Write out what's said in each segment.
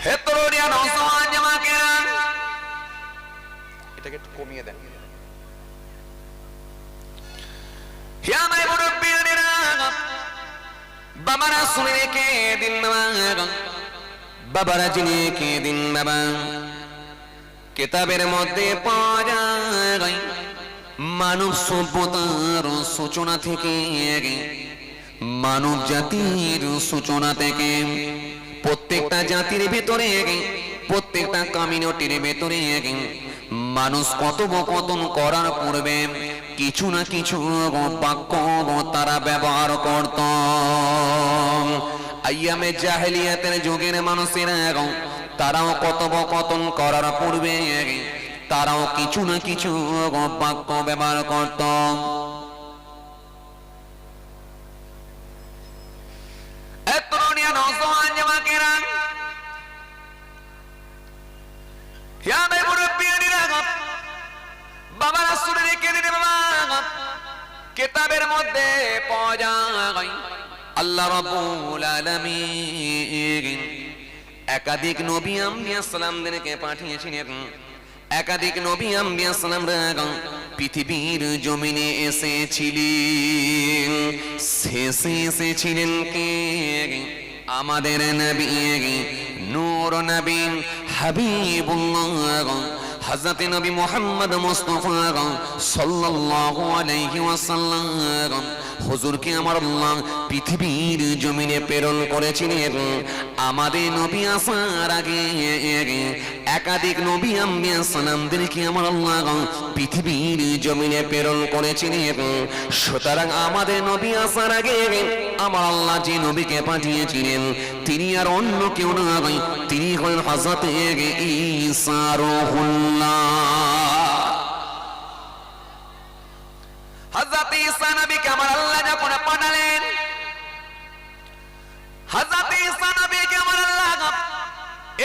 হে তরুণিয়া নওজওয়ান জামাকেরা, এটাকে একটু কমিয়ে দেন। হে আমার মুরব্বিয়ানেরা, বাবারা শুনে রেখে দিন বাবা, বাবারা জেনে রেখে দিন বাবা। কিতাবের মধ্যে পাওয়া যায় মানব সভ্যতার সূচনা থেকে, মানব জাতির সূচনা থেকে প্রত্যেকটা জাতির ভেতরে, প্রত্যেকটা কমিউনিটির ভেতরে মানুষ কথোপকথন করার পূর্বে কিছু না কিছু বাক্য তারা ব্যবহার করত। আইয়ামে জাহেলিয়াতের যুগের মানুষেরা তারাও কথোপকথন করার পূর্বে তারাও কিছু না কিছু বাক্য ব্যবহার করত। বাবারা শুনে রেখে দিন বাবা, কিতাবের মধ্যে পাওয়া যায় আল্লাহ রাব্বুল আলামিন একাধিক নবী আম্বিয়া সালামদেরকে পাঠিয়েছিলেন। একাধিক নবী আম্বিয়া সালামরা পৃথিবীর জমিনে এসেছিলেন। শেষে এসেছিলেন কে? আমাদের নবী, নূর নবী, হাবিবুল্লাহ হযরত নবী মুহাম্মদ মুস্তাফা সাল্লাল্লাহু আলাইহি ওয়াসাল্লাম। হুজুরকে আমার আল্লাহ পৃথিবীর জমিনে প্রেরণ করেছিলেন। আমাদের নবী আসার আগে একাধিক নবী আম্বিয়া সালামদেরকে আমার আল্লাহ পৃথিবীর জমিনে প্রেরণ করেছিলেন। সুতরাং আমাদের নবী আসার আগে আমার আল্লাহ যে নবীকে পাঠিয়েছিলেন তিনি আর অন্য কেউ নয়, তিনি হলেন হযরত ঈসা রূহুল্লাহ। হযরত ঈসা নবীকে আমার আল্লাহ যখন পাঠালেন, হযরত ঈসা নবীকে আমার আল্লাহ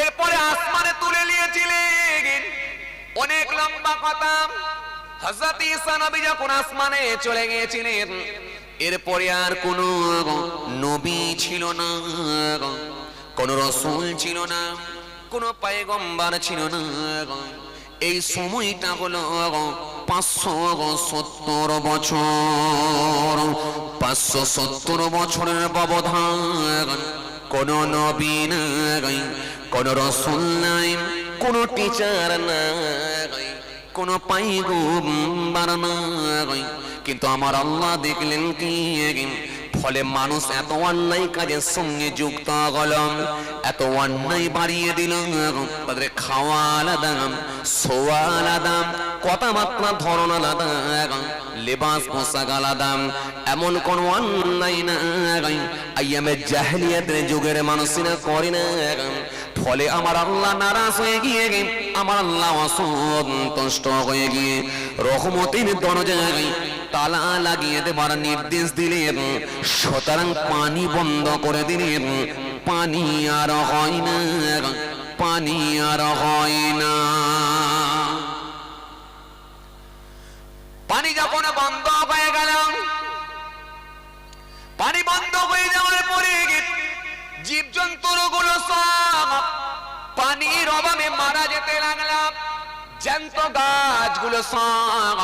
এরপরে আসমানে তুলে নিয়েছিলেন। অনেক লম্বা কথা। হযরত ঈসা নবী যখন আসমানে চলে গিয়েছিলেন এরপরে আর কোন নবী ছিল না, কোন রাসূল ছিল না, কোন পয়গম্বর ছিল না। এই সময়টা হলো 570 বছর। 570 বছরের ব্যবধান। কোন নবী নাই, কোন রাসূল নাই, কোন টিচার নাই, কোন পয়গম্বর নাই। কিন্তু আমার আল্লাহ দেখলেন কি, ফলে মানুষ এত অন্যায় কাজের সঙ্গে যুক্ত হল, এত অন্যায় বাড়িয়ে দিল। তাদের খাওয়া আলাদা, শোয়া আলাদা, কথাবার্তা ধরন আলাদা, লেবাস পোশাক আলাদা, এমন কোন অন্যায় নাই আইয়ামে জাহেলিয়াতের যুগের মানুষেরা করে না। ফলে আমার আল্লাহ নারাজ হয়ে গিয়ে, আমার আল্লাহ অসন্তুষ্ট হয়ে গিয়ে রহমতের দরজায় তালা লাগিয়ে দেবার নির্দেশ দিলেন। সুতরাং পানি বন্ধ করে দিলেন। পানি আর হয় না, পানি আর হয় না। পানি যখন বন্ধ হয়ে গেল, পানি বন্ধ হয়ে যাওয়ার পরে জীবজন্তুর গুলো সব পানির অভাবে মারা যেতে লাগলাম। জ্যান্ত গাছগুলো সব,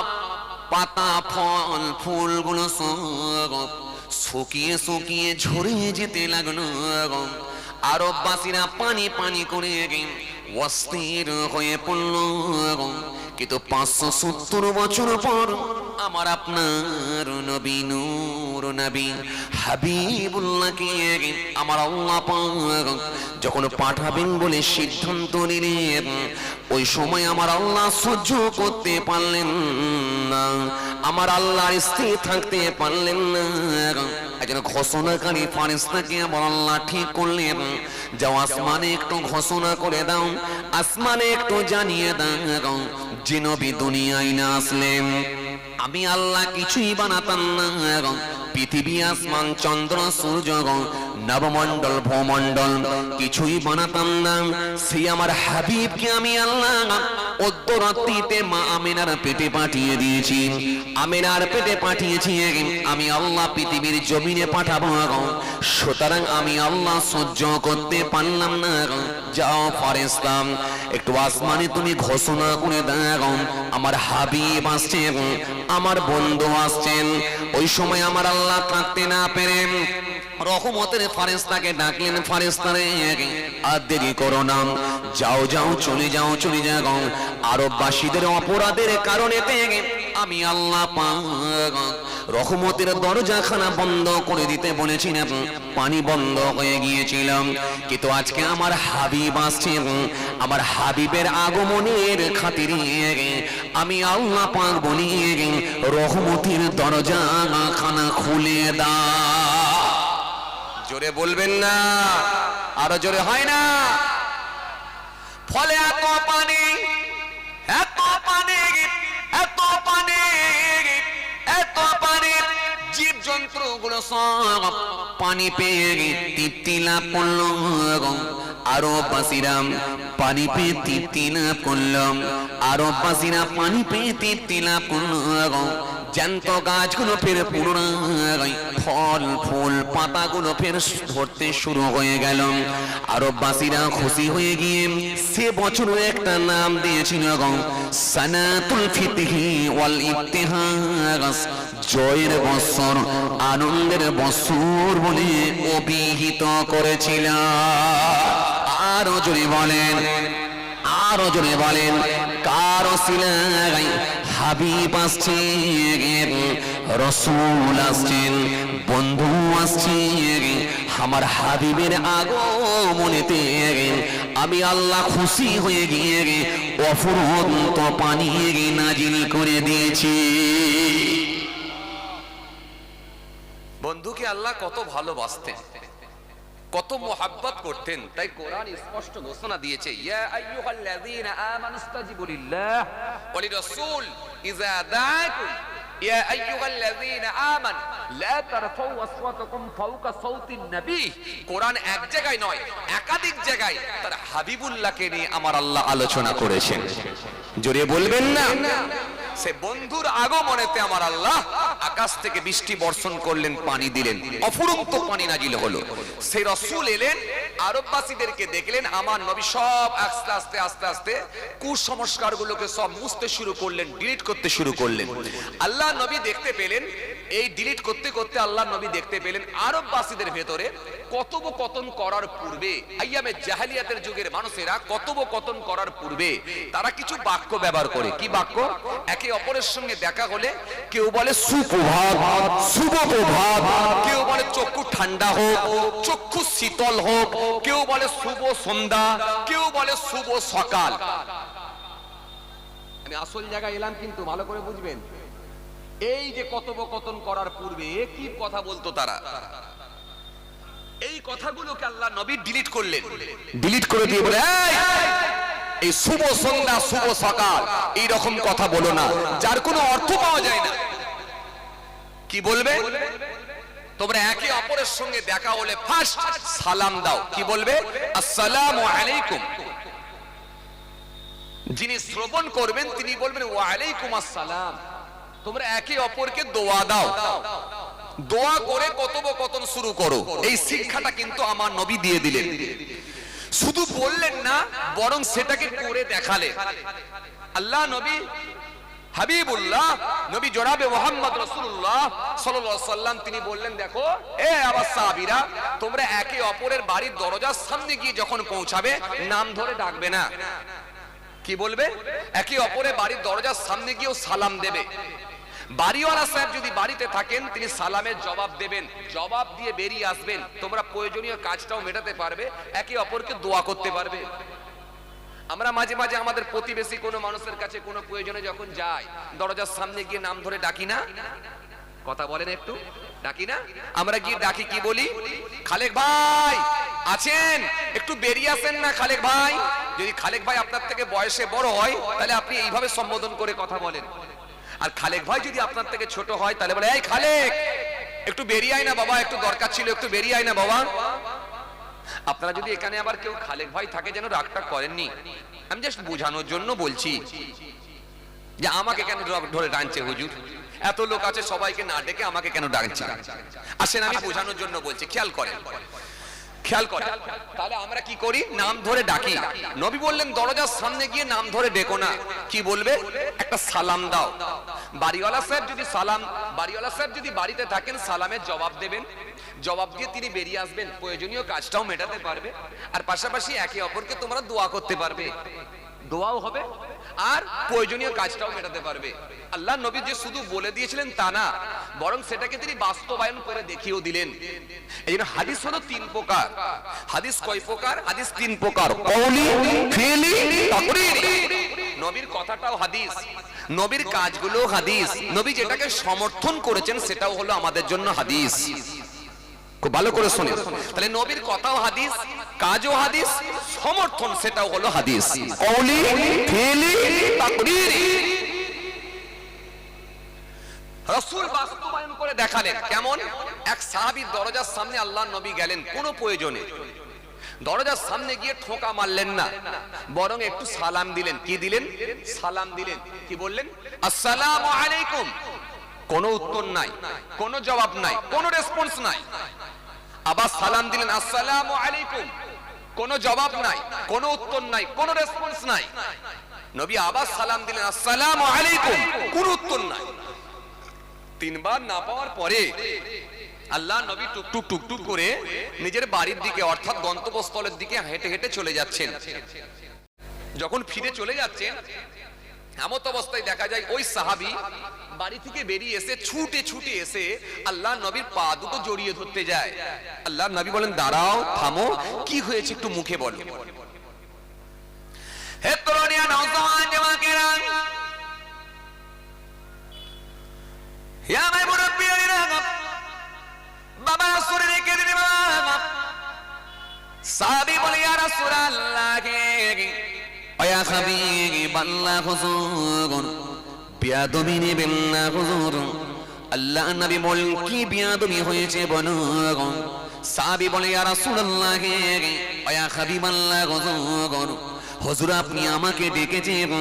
পাতা ফল ফুলগুলো সব শুকিয়ে শুকিয়ে ঝরে যেতে লাগলো। আরববাসীরা পানি পানি করে অস্থির হয়ে পড়ল। কিন্তু 570 বছর পর আমার আপনার নবী, নূর নবী, হাবিবুল্লাহকে আমার আল্লাহ পাক যখন পাঠাবেন বলে সিদ্ধান্ত নিলেন, ওই সময় আমার আল্লাহ সহ্য করতে পারলেন না, আমার আল্লাহর স্থির থাকতে পারলেন না। একজন ঘোষণাকারী ফেরেশতাকে আমার আল্লাহ ঠিক করলেন, যাও আসমানে একটু ঘোষণা করে দাও, আসমানে একটু জানিয়ে দাও যে নবী দুনিয়ায় না আসলেন আমি আল্লাহ কিছুই বানাতাম না। পৃথিবী, আসমান, চন্দ্র, সূর্য, নবমণ্ডল, ভূমণ্ডল কিছুই বানাতাম না। সেই আমার হাবিবকে আমি আল্লাহ অদ্যরাত্রিতে মা আমিনার পেটে পাঠিয়ে দিয়েছি, আমিনার পেটে পাঠিয়েছি আমি আল্লাহ পৃথিবীর জমিনে পাঠাবো। সুতরাং আমি আল্লাহ সহ্য করতে পারলাম না। যাও ফেরেশতা, একটু আসমানে তুমি ঘোষণা করে দাও আমার হাবিব আসছেন, আমার বন্ধু আসছেন। ওই সময় আমার আল্লাহ থাকতে না পেরে রহমতের ফেরেশতাকে ডাকলেন, ফেরেশতারে আর দেরি করো না, যাও যাও চলে যাও চলে যাও। আরববাসীদের অপরাধের কারণে আমি আল্লাহ পাক রহমতের দরজাখানা বন্ধ করে দিতে বলেছিলাম, পানি বন্ধ হয়ে গিয়েছিলাম। কিন্তু আজকে আমার হাবিব আসছেন, আমার হাবিবের আগমনের খাতিরে আমি আল্লাহ পাক বলি রহমতের দরজাখানা খুলে দাও। জোরে বলবেন না, আরো জোরে হয় না? ফলে এত পানি, এত পানি, এত পানি, এত পানি, জীব জন্তু গুলো সব পানি পেয়ে তৃপ্তি লাভ করলো। আরো বাসিরাম পানি পেয়ে তৃপ্তি লাভ করলাম, আরো বাসিরা পানি পেয়ে তৃপ্তি লাভ করলো। জ্যান্ত গাছগুলো ফের পুনরায় ফল ফুল পাতাগুলো ফের ধরতে শুরু হয়ে গেল। আরববাসীরা খুশি হয়ে গিয়ে সে বছর একটা নাম দিয়েছিল সানাতুল ফিতহি ওয়াল ইবতিহাস, জয়ের বছর, আনন্দের বছর বলে অভিহিত করেছিল। আরো জোরে বলেন, আরো জোরে বলেন, কার ওসিলায় হাবিব আসছেন, রাসূল আসছেন, বন্ধু আসছেন। আমার হাবিবের আগমনেতে আমি আল্লাহ খুশি হয়ে গিয়ে অফুরন্ত পানি নাজিল করে দিয়েছি। বন্ধুকে আল্লাহ কত ভালোবাসতেন, কত মোহাব্বত করতেন, তাই কোরআন স্পষ্ট ঘোষণা দিয়েছে, ইয়া আইয়ুহাল্লাযীনা আমানুস্তাজিবু লিল্লাহ ওয়া লিরাসূল ইযা দাআকুম, ইয়া আইয়ুহাল্লাযীনা আমানু লা তারফাউ আসওয়াতাকুম ফাওকা সাওতিন নবী। কোরআন এক জায়গায় নয়, একাধিক জায়গায় তার হাবিবুল্লাহকে নিয়ে আমার আল্লাহ আলোচনা করেছেন। জোরে বলবেন না? সে বন্ধুর আগমনেতে আমার আল্লাহ আকাশ থেকে বৃষ্টি বর্ষণ করলেন, পানি দিলেন, অফুরন্ত পানি নাজিল হলো। সেই রাসূল এলেন, আরববাসীদেরকে দেখলেন, আমার নবী সব আস্তে আস্তে আস্তে আস্তে কুসংস্কার গুলোকে সব মুছতে শুরু করলেন, ডিলিট করতে শুরু করলেন। আল্লাহ নবী দেখতে পেলেন, এই ডিলিট করতে করতে আল্লাহ নবী দেখতে পেলেন আরববাসীদের ভেতরে কথোপকথন করার পূর্বে, আইয়ামে জাহেলিয়াতের যুগের মানুষেরা কথোপকথন করার পূর্বে তারা কিছু বাক্য ব্যবহার করে। কি বাক্য? একে অপরের সঙ্গে দেখা হলে কেউ বলে সুপ্রভাত, শুভ প্রভাত, কেউ বলে চক্ষু ঠান্ডা হোক, চক্ষু শীতল হোক, কেউ বলে শুভ সন্ধ্যা, কেউ বলে শুভ সকাল। আমি আসল জায়গায় এলাম, কিন্তু ভালো করে বুঝবেন, এই যে কথোপকথন করার পূর্বে কি কথা বলতো তারা, এই কথাগুলোকে আল্লাহ নবী ডিলিট করলেন। ডিলিট করে দিয়ে বলে, এই শুভ সন্ধ্যা, শুভ সকাল, এই রকম কথা বলো না, যার কোনো অর্থ পাওয়া যায় না। কি বলবে? তোমরা একে অপরের সঙ্গে দেখা হলে ফার্স্ট সালাম দাও। কি বলবে? আসসালামু আলাইকুম। যিনি শ্রবণ করবেন তিনি বলবেন ওয়া আলাইকুম আসসালাম। তোমরা একে অপরকে দোয়া দাও, দোয়া করে কথোপকথন শুরু করো। এই শিক্ষাটা কিন্তু আমার নবী দিয়ে দিলেন। শুধু বললেন না, বরং সেটাকে করে দেখালেন। আল্লাহ নবী হাবিবুল্লাহ নবী জনাবে মুহাম্মদ রাসূলুল্লাহ সাল্লাল্লাহু আলাইহি ওয়াসাল্লাম তিনি বললেন, দেখো এ আমার সাহাবীরা, তোমরা একে অপরের বাড়ির দরজার সামনে গিয়ে যখন পৌঁছাবে নাম ধরে ডাকবে না। কি বলবে? একে অপরের বাড়ির দরজার সামনে গিয়েও সালাম দেবে। বাড়িওয়ালা সাহেব যদি বাড়িতে থাকেন তিনি সালামের জবাব দেবেন, জবাব দিয়ে বেরিয়ে আসবেন। তোমরা প্রয়োজনীয় কাজটাও মেটাতে পারবে, একে অপরকে দোয়া করতে পারবে। আমরা মাঝে মাঝে আমাদের প্রতিবেশী কোনো মানুষের কাছে কোনো প্রয়োজনে যখন যাই, দরজার সামনে গিয়ে নাম ধরে ডাকি না? কথা বলেন একটু, ডাকি না? আমরা গিয়ে ডাকি, কি বলি? খালেক ভাই আছেন, একটু বেরিয়ে আসেন না খালেক ভাই। যদি খালেক ভাই আপনার থেকে বয়সে বড় হয় তাহলে আপনি এইভাবে সম্বোধন করে কথা বলেন। আর খালেক ভাই যদি আপনার থেকে ছোট হয় তাহলে বলে, এই খালেক একটু বেরিয়ে আয় না বাবা, একটু দরকার ছিল, একটু বেরিয়ে আয় না বাবা। আপনারা যদি এখানে আবার কেউ খালেক ভাই থাকে, যেন রাগটা করেননি, আমি জাস্ট বোঝানোর জন্য বলছি যে আমাকে কেন ধরে টানছে হুজুর, এত লোক আছে সবাইকে না ডেকে আমাকে কেন ডাকছে? আসেন আমি বোঝানোর জন্য বলছি, খেয়াল করেন খেয়াল করেন। তাহলে আমরা কি করি? নাম ধরে ডাকি। নবী বললেন দরজার সামনে গিয়ে নাম ধরে ডেকো না। কি বলবে? একটা সালাম দাও। বাড়িওয়ালা সাহেব যদি বাড়িতে থাকেন সালামের জবাব দেবেন, জবাব দিয়ে তিনি বেরিয়ে আসবেন, প্রয়োজনীয় কাজটাও মেটাতে পারবে, আর পাশাপাশি একে অপরকে তোমরা দোয়া করতে পারবে, দোয়াও হবে আর প্রয়োজনীয় কাজটাও মেটাতে পারবে। আল্লাহ নবী যে শুধু বলে দিয়েছিলেন তা না, বরং সেটাকে তিনি বাস্তবায়ন করে দেখিয়েও দিলেন। এই জন্য হাদিস হলো তিন প্রকার। হাদিস কয় প্রকার? হাদিস তিন প্রকার, কওলি, ফিলি, তাকরীরি। নবীর কথাটাও হাদিস, নবীর কাজগুলো হাদিস, নবী যেটাকে সমর্থন করেছেন সেটাও হলো আমাদের জন্য হাদিস। খুব ভালো করে শুনেন, তাহলে নবীর কথাও হাদিস, কাজও হাদিস, সমর্থন সেটাও হলো হাদিস। কওলি, ফিলি, তাকরীরি। রাসূল বাস্তবায়ন করে দেখালেন। কেমন? এক সাহাবীর দরজার সামনে আল্লাহর নবী গেলেন কোনো প্রয়োজনে, দরজার সামনে গিয়ে ঠোকা মারলেন না, বরং একটু সালাম দিলেন। কি দিলেন? সালাম দিলেন। কি বললেন? আসসালামু আলাইকুম। কোনো উত্তর নাই, কোনো জবাব নাই, কোনো রেসপন্স নাই। আবার সালাম দিলেন, আসসালামু আলাইকুম। কোনো জবাব নাই, কোনো উত্তর নাই, কোনো রেসপন্স নাই। নবী আবার সালাম দিলেন, আসসালামু আলাইকুম। কোনো উত্তর নাই। তিনবার না পাওয়ার পরে আল্লাহ নবী টুকটুক টুকটুক করে নিজের বাড়ির দিকে অর্থাৎ গন্তব্যস্থলের দিকে হেঁটে হেঁটে চলে যাচ্ছেন। যখন ফিরে চলে যাচ্ছেন এমত অবস্থায় দেখা যায় ওই সাহাবী বাড়ি থেকে বেরিয়ে এসে ছুটে ছুটে এসে আল্লাহ নবীর পা দুটো জড়িয়ে ধরতে যায়। আল্লাহ নবী বলেন, দাঁড়াও, থামো, কি হয়েছে একটু মুখে বলো। হে তরুণিয়া নওজওয়ান জওয়ানেরা, ইয়া মাই মুরব্বিয়িনা, বাবা সুরে রেখে দিন বাবা। সাহাবী বলে, ইয়া রাসূলুল্লাহ, ওয়া হাবিবাল্লাহ হুজুর, বিয়াদবি নেবেন না হুজুর। আল্লাহ নবী বলেন, কি বিয়াদবি হয়েছে বলো। সাহাবী বলে, ইয়া রাসূলুল্লাহ, ওয়া হাবিবাল্লাহ হুজুর, হুজুর আপনি আমাকে ডেকেছেন,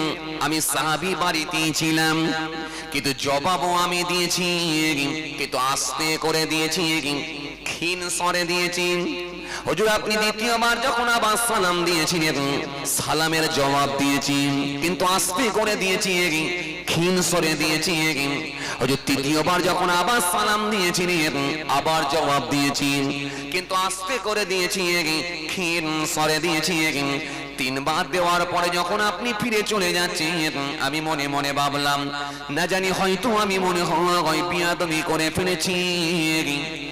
আমি সাহাবী বাড়িতেই ছিলাম, কিন্তু জবাবও আমি দিয়েছি, কিন্তু আস্তে করে দিয়েছি, ক্ষীণ স্বরে দিয়েছি। হুজুর আপনি দ্বিতীয়বার যখন আবার সালাম দিয়েছিলেন, সালামের জবাব দিয়েছি, কিন্তু আস্তে করে দিয়েছি, ক্ষীণ স্বরে দিয়েছি। হুজুর তৃতীয়বার যখন আবার সালাম দিয়েছিলেন, আবার জবাব দিয়েছি, কিন্তু আস্তে করে দিয়েছি, ক্ষীণ স্বরে দিয়েছি। তিনবার দেওয়ার পরে যখন আপনি ফিরে চলে যাচ্ছেন, আমি মনে মনে ভাবলাম, না জানি হয়তো আমি মনে হয় বিয়াদবি করে ফেলেছি,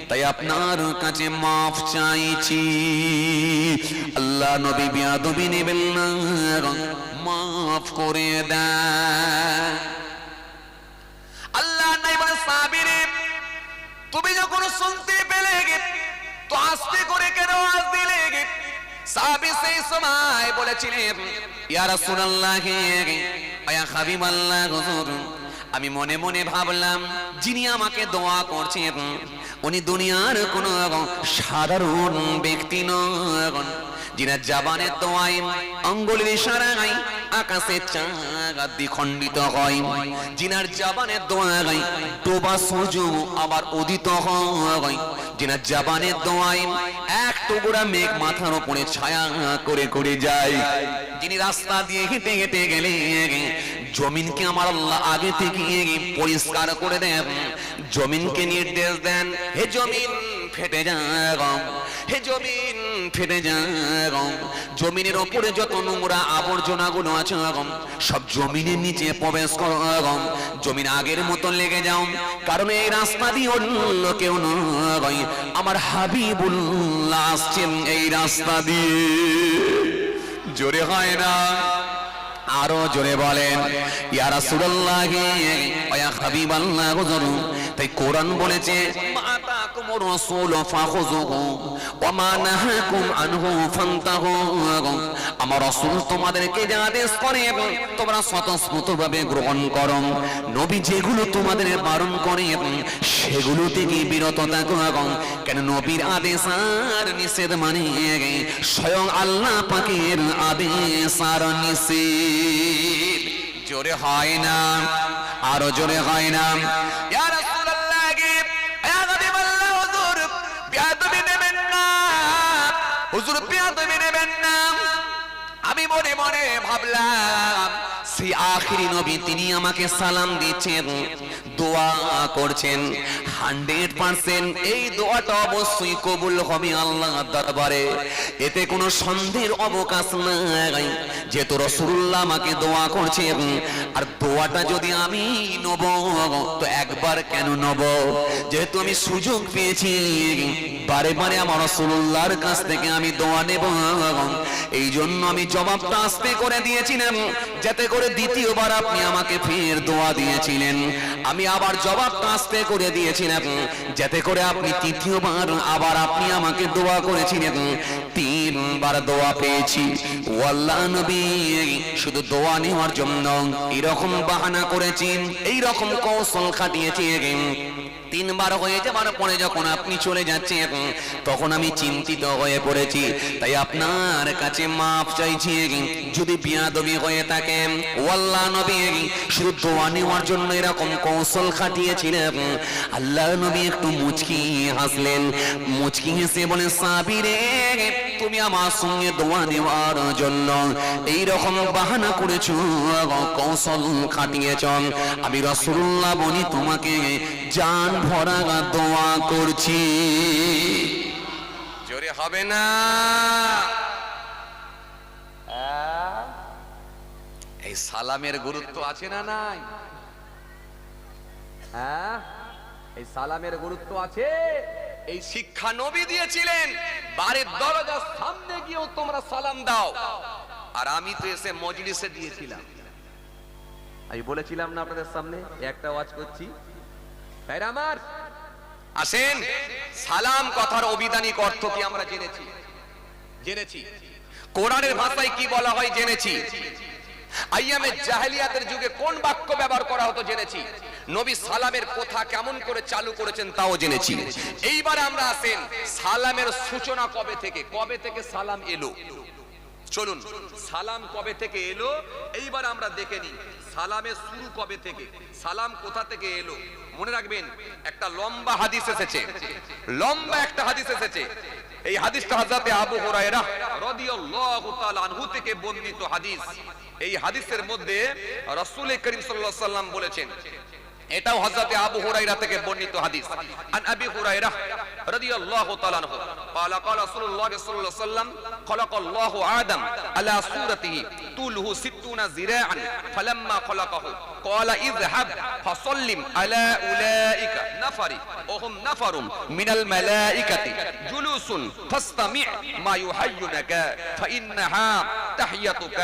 তাই আপনার কাছে মাফ চাইছি। আল্লাহ নবী বিয়াদবি নেবেন না, মাফ করে দেন। আল্লাহ নাই বলে, সাহাবীরে তুমি যখন শুনতে পেলে তো আস্তে করে কেন আওয়াজ দিলে? সাহাবী সেই সময় বলেছিলেন, ইয়া রাসূলুল্লাহ, ইয়া হাবিবাল্লাহ হুজুর, আমি মনে মনে ভাবলাম যিনি আমাকে দোয়া করছেন উনি দুনিয়ার কোনো সাধারণ ব্যক্তি নন, যিনার জবানের দোয়ায় আঙ্গুলের ইশারায় আকাশের চাঁদ দ্বিখণ্ডিত হয়, যিনার জবানের দোয়ায় ডোবা সূর্য আবার উদিত হয়, যিনার জবানের দোয়ায় এক টুকরা মেঘ মাথার উপরে ছায়া করে করে যায়, যিনি রাস্তা দিয়ে হেঁটে হেঁটে গেলে জমিনকে আমার আল্লাহ আগে থেকে পরিষ্কার করে দেন, জমিনকে নির্দেশ দেন, হে জমিন ফেটে যাও, হে জমিন ফেটে যাও, জমিনের উপরে যত নোংরা আবর্জনা গুলো আছে সব জমিনের নিচে প্রবেশ করো, জমিন আগের মতো লেগে যাও, কারণ এই রাস্তা দিয়ে অন্য কেউ নয়, আমার হাবিবুল্লাহ আসছেন এই রাস্তা দিয়ে। জোরে হয় না? আরো জোরে বলেন, ইয়া রাসূলুল্লাহ, ইয়া হাবিবাল্লাহ হুজুর। তাই কোরআন বলেছে, মাতা আতাকুমুর রাসূল ফাখুযুহু ওয়া মা নাহাকুম আনহু ফান্তাহু। আমার রাসূল তোমাদেরকে যা আদেশ করে তোমরা স্বতঃস্ফূর্তভাবে গ্রহণ করো, নবী যেগুলো তোমাদের বারণ করে সেগুলো থেকে বিরত থাকো। কেন নবীর আদেশ আর নিষেধ মানে স্বয়ং আল্লাহ পাকের আদেশ আর নিষেধ। জোরে হয় না, আরো জোরে হয় না। ইয়া রাসূলুল্লাহ কে ইয়া হাবিবাল্লাহ, হুজুর বিয়াদবি নেবেন না, হুজুর বিয়াদবি নেবেন না। আমি মনে মনে ভাবলাম সেই আখিরি নবী তিনি আমাকে সালাম দিচ্ছেন, দোয়া করছেন, 100% এই দোয়াটা অবশ্যই কবুল হবে আল্লাহর দরবারে, এতে কোনো সন্দেহের অবকাশ নাই। যেহেতু রাসূলুল্লাহ আমাকে দোয়া করছেন, আর দোয়াটা যদি আমি নেব তো একবার কেন নেব, যেহেতু আমি সুযোগ পেয়েছি বারে বারে আমার রাসূলুল্লাহর কাছ থেকে আমি দোয়া নেব, এই জন্য আমি জবাবটা আস্তে করে দিয়েছিলাম, যাতে করে দ্বিতীয়বার আপনি আমাকে ফের দোয়া দিয়েছিলেন। আমি আবার জবাবটা আস্তে করে দিয়েছিলাম, যাতে করে আপনি তৃতীয়বার আবার আপনি আমাকে দোয়া করেছিলেন। 3 বার দোয়া পেয়েছি। ও আল্লাহ নবী, শুধু দোয়া নেওয়ার জন্য এরকম বাহানা করেছেন, এইরকম কৌশল খাটিয়েছি, 3 বার হয়ে যাবার পরে যখন আপনি চলে যাচ্ছেন তখন আমি চিন্তিত হয়ে পড়েছি। তাই আপনার কাছে মাফ চাইছি যদি বিয়াদবি হয়ে থাকে। ও আল্লাহ নবী, শুধু দোয়া নেওয়ার জন্য এরকম কৌশল খাটিয়েছিলেন। আল্লাহ নবী একটু মুচকি হাসলেন, মুচকি হেসে বলেন, সাবিরে তুমি আমার সঙ্গে দোয়া নেওয়ার জন্য এইরকম বাহানা করেছো, কৌশল খাটিয়েছ, আমি রাসূলুল্লাহ বলি তোমাকে জান ভরা দোয়া করছি। জোরে হবে না? এই সালামের গুরুত্ব আছে না নাই? এই সালামের গুরুত্ব আছে। এই শিক্ষা নবী দিয়েছিলেন, বাড়ির দরজার সামনে গিয়েও তোমরা সালাম দাও। আর আমি তো এসে মজলিসে দিয়েছিলাম, আমি বলেছিলাম না আপনাদের সামনে একটা ওয়াজ করছি। ভাইরা আমার আসেন, সালাম কথার অভিধানিক অর্থ কি আমরা জেনেছি। কোরআনের ভাষায় কি বলা হয় জেনেছি। আইয়ামে জাহেলিয়াতের যুগে কোন বাক্য ব্যবহার করা হতো জেনেছি। নবী সালামের কথা কেমন করে চালু করেছেন তাও জেনেছি। এইবার আমরা আসেন, সালামের সূচনা কবে থেকে সালাম এলো। চলুন, সালাম কবে থেকে এলো এইবার আমরা দেখে নিই। সালামের শুরু কবে থেকে, সালাম কোথা থেকে এলো। মনে রাখবেন, একটা লম্বা হাদিস এসেছে, এই হাদিসটা হযরতে আবু হুরায়রা রাদিয়াল্লাহু তাআলা আনহু থেকে বর্ণিত হাদিস। এই হাদিসের মধ্যে রাসূল করিম সাল্লাল্লাহু আলাইহি ওয়াসাল্লাম বলেছেন, এটাও হযরতে আবু হুরায়রা থেকে বর্ণিত হাদিস। আন আবি হুরায়রা রাদিয়াল্লাহু তাআলা আনহু قال قال رسول الله صلى الله عليه وسلم خلق الله آدم على صورته طوله 60 ذراعا فلما خلقه قال اذهب فسلم على اولئك نفر وهم نفر من الملائكة جلوس فاستمع ما يحيونك فإنها تحيتك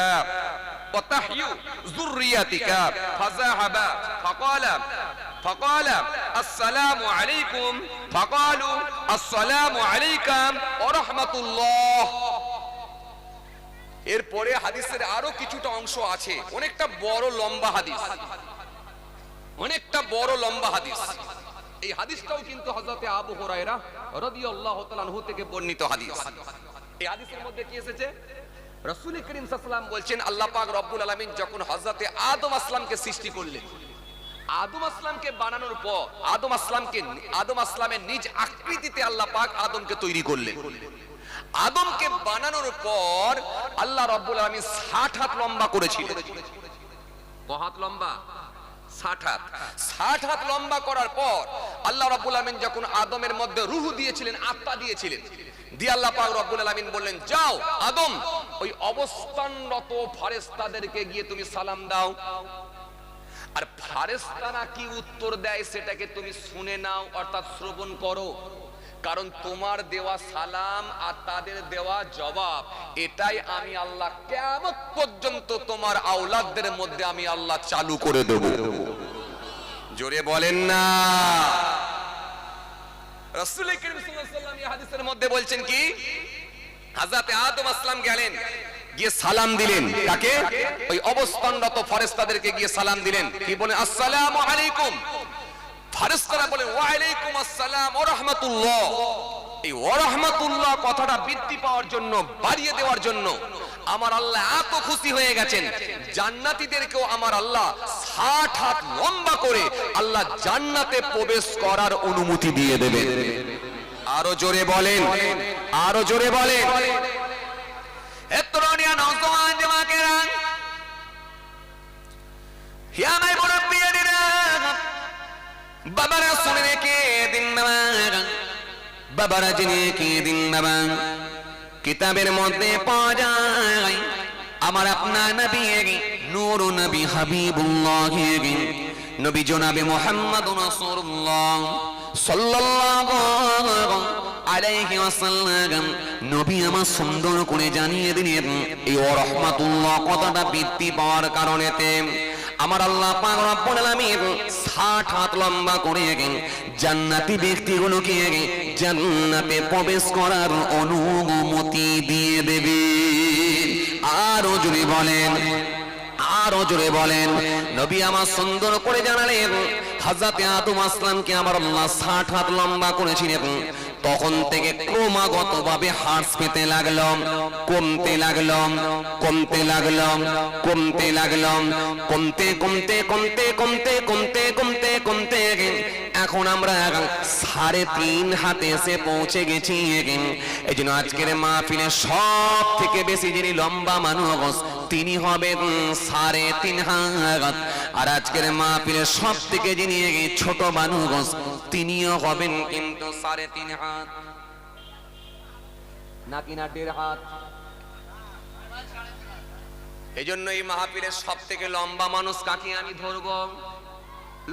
وتحيي ذريتك فذهب فقال السلام عليكم فقالوا السلام عليكم ورحمة الله। এরপরে হাদিসের আরো কিছুটা অংশ আছে, অনেকটা বড় লম্বা হাদিস। এই হাদিসটাও কিন্তু হযরতে আবু হুরায়রা রাদিয়াল্লাহু তাআলা আনহু থেকে বর্ণিত হাদিস। এই হাদিসের মধ্যে কি এসেছে, রাসূল করিম সাল্লাল্লাহু আলাইহি ওয়াসাল্লাম বলছেন, আল্লাহ পাক রব্বুল আলামিন যখন হযরতে আদম আসলামকে সৃষ্টি করলেন, আদম আসলামকে বানানোর পর আদম আসলামের নিজ আকৃতিতে আল্লাহ পাক আদমকে তৈরি করলেন। আদমকে বানানোর পর আল্লাহ রব্বুল আলামিন 60 হাত লম্বা করেছিলেন। কত হাত লম্বা? 60 হাত লম্বা করার পর আল্লাহ রাব্বুল আলামিন যখন আদমের মধ্যে রূহ দিয়েছিলেন, আত্মা দিয়েছিলেন, দিয়ে আল্লাহ পাক রব্বুল আলামিন বললেন, যাও আদম, ওই অবস্থানরত ফেরেশতাদেরকে গিয়ে তুমি সালাম দাও। আর ফেরেশতারা কি উত্তর দেয় সেটাকে তুমি শুনে নাও, অর্থাৎ শ্রবণ করো। কারণ তোমার দেওয়া সালাম আর তাদের দেওয়া জবাব, এটাই আমি আল্লাহ কিয়ামত পর্যন্ত তোমার আওলাদদের মধ্যে আমি আল্লাহ চালু করে দেব। জোরে বলেন না। রাসূল করিম সাল্লাল্লাহু আলাইহি ওয়াসাল্লাম এই হাদিসের মধ্যে বলছেন কি, হযরত আদম আসলাম গেলেন, গিয়ে সালাম দিলেন। কাকে? ওই অবস্থানরত ফেরেশতাদেরকে গিয়ে সালাম দিলেন। কি বলেন? আসসালামু আলাইকুম। ফেরেশতারা বলেন ওয়া আলাইকুম আসসালাম ওয়া রাহমাতুল্লাহ। এই ওয়া রাহমাতুল্লাহ কথাটা বৃদ্ধি পাওয়ার জন্য, বাড়িয়ে দেওয়ার জন্য আমার আল্লাহ এত খুশি হয়ে গেছেন, জান্নাতীদেরকেও আমার আল্লাহ 60 হাত লম্বা করে আল্লাহ জান্নাতে প্রবেশ করার অনুমতি দিয়ে দেবেন। আরো জোরে বলেন, আরো জোরে বলেন। হে তরুণিয়া নওজওয়ান জামাকেরা, হে আমার মুরব্বিয়ানেরা, বাবারা শুনে রেখে দিন বাবা, বাবারা জেনে রেখে দিন বাবা, কিতাবের মধ্যে পাওয়া যায় আমার আপনার নবী নূর নবী হাবিবুল্লাহ নবী জনাবে মুহাম্মদুর রাসূলুল্লাহ সাল্লাল্লাহু আলাইহি ওয়াসাল্লাম নবী আমার সুন্দর করে জানিয়ে দিলেন এই ওয়া রাহমাতুল্লাহ কথাটা বৃদ্ধি পাওয়ার কারণেতে আমার আল্লাহ পাক রব্বুল আলামিন 60 হাত লম্বা করে জান্নাতি ব্যক্তিগুলোকে জান্নাতে প্রবেশ করার অনুমতি দিয়ে দেবে। আরো জোরে বলেন, আরো জোরে বলেন। নবী আমার সুন্দর করে জানালেন হযরত আদম আসলামকে আমার আল্লাহ 60 হাত লম্বা করেছিলেন। তখন থেকে ক্রমাগতভাবে হ্রাস পেতে লাগলো, কমতে লাগলো, কমতে লাগলো, কমতে লাগলো, কমতে কমতে কমতে কমতে কমতে কমতে কমতে এখন আমরা 3.5 হাতে এসে পৌঁছে গেছি। এই জন্য আজকের মাহফিলে সব থেকে বেশি যিনি লম্বা মানুষ তিনি হবেন 3.5 হাত, আর আজকের মাহফিলে সব থেকে যিনি ছোট মানুষ তিনিও হবেন কিন্তু 3.5 হাত, নাকি না 1.5 হাত। এই জন্য এই মাহফিলের সব থেকে লম্বা মানুষ কাকে আমি ধরবো?